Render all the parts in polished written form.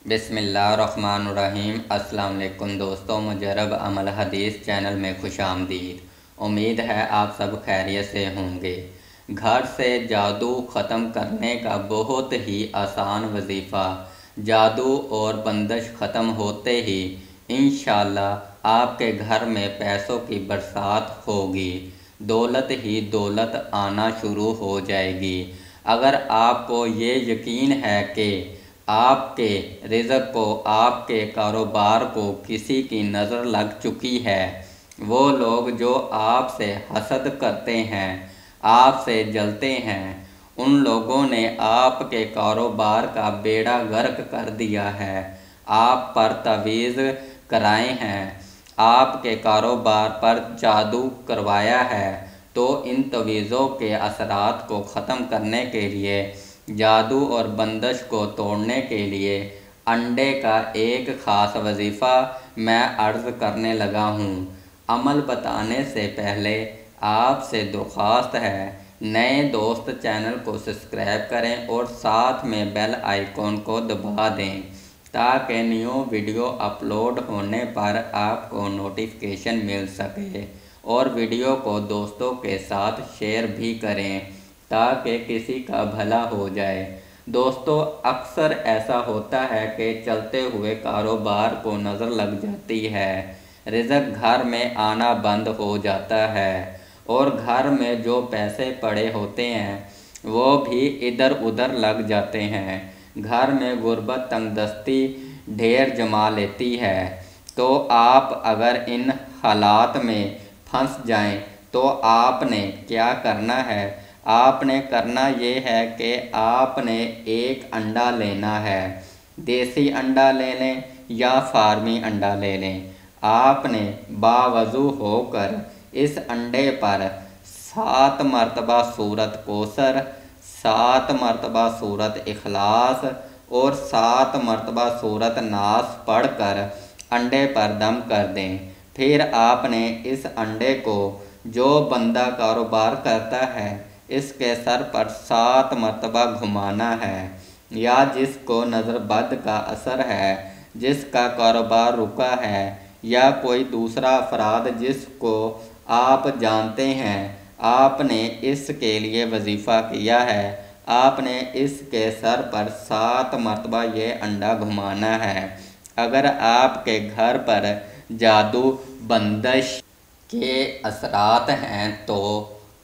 बिस्मिल्लाहिर्रहमानिर्रहीम। अस्सलाम वालेकुम दोस्तों, मुजरब अमल हदीस चैनल में खुश आमदीद। उम्मीद है आप सब खैरियत से होंगे। घर से जादू ख़त्म करने का बहुत ही आसान वजीफ़ा। जादू और बंदिश ख़त्म होते ही इंशाअल्लाह आपके घर में पैसों की बरसात होगी, दौलत ही दौलत आना शुरू हो जाएगी। अगर आपको ये यकीन है कि आपके रिज़्क़ को, आपके कारोबार को किसी की नज़र लग चुकी है, वो लोग जो आपसे हसद करते हैं, आपसे जलते हैं, उन लोगों ने आपके कारोबार का बेड़ा गर्क कर दिया है, आप पर तवीज़ कराए हैं, आपके कारोबार पर जादू करवाया है, तो इन तवीज़ों के असरात को ख़त्म करने के लिए, जादू और बंदिश को तोड़ने के लिए अंडे का एक ख़ास वजीफ़ा मैं अर्ज़ करने लगा हूँ। अमल बताने से पहले आपसे दरख्वास्त है, नए दोस्त चैनल को सब्सक्राइब करें और साथ में बेल आइकॉन को दबा दें ताकि न्यू वीडियो अपलोड होने पर आपको नोटिफिकेशन मिल सके, और वीडियो को दोस्तों के साथ शेयर भी करें ताकि किसी का भला हो जाए। दोस्तों, अक्सर ऐसा होता है कि चलते हुए कारोबार को नज़र लग जाती है, रिज़्क़ घर में आना बंद हो जाता है और घर में जो पैसे पड़े होते हैं वो भी इधर उधर लग जाते हैं। घर में गुर्बत तंगदस्ती ढेर जमा लेती है। तो आप अगर इन हालात में फंस जाएं तो आपने क्या करना है? आपने करना ये है कि आपने एक अंडा लेना है। देसी अंडा ले लें या फार्मी अंडा ले लें। आपने बावज़ू होकर इस अंडे पर 7 मरतबा सूरत कौसर, 7 मरतबा सूरत इखलास और 7 मरतबा सूरत नास पढ़कर अंडे पर दम कर दें। फिर आपने इस अंडे को जो बंदा कारोबार करता है इसके सर पर 7 मरतबा घुमाना है, या जिसको नज़रबद का असर है, जिसका कारोबार रुका है, या कोई दूसरा अफराद जिसको आप जानते हैं, आपने इसके लिए वजीफ़ा किया है। आपने इसके सर पर 7 मरतबा ये अंडा घुमाना है। अगर आपके घर पर जादू बंदिश के असरात हैं तो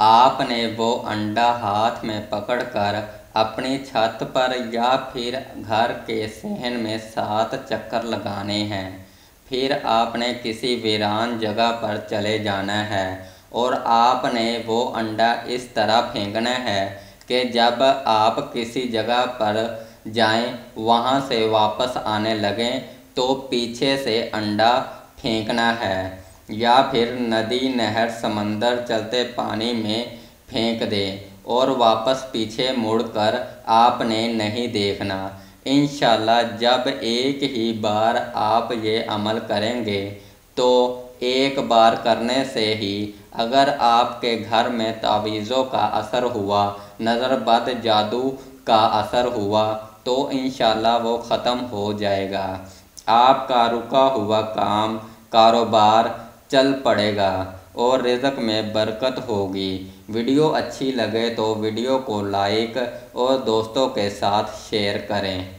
आपने वो अंडा हाथ में पकड़कर अपनी छत पर या फिर घर के सहन में 7 चक्कर लगाने हैं। फिर आपने किसी वीरान जगह पर चले जाना है और आपने वो अंडा इस तरह फेंकना है कि जब आप किसी जगह पर जाएं, वहाँ से वापस आने लगें तो पीछे से अंडा फेंकना है, या फिर नदी, नहर, समंदर, चलते पानी में फेंक दें और वापस पीछे मुड़कर आपने नहीं देखना। इंशाअल्लाह जब एक ही बार आप ये अमल करेंगे तो एक बार करने से ही अगर आपके घर में तावीज़ों का असर हुआ, नज़रबद जादू का असर हुआ, तो इंशाअल्लाह वो ख़त्म हो जाएगा। आपका रुका हुआ काम, कारोबार चल पड़ेगा और रिज़्क़ में बरकत होगी। वीडियो अच्छी लगे तो वीडियो को लाइक और दोस्तों के साथ शेयर करें।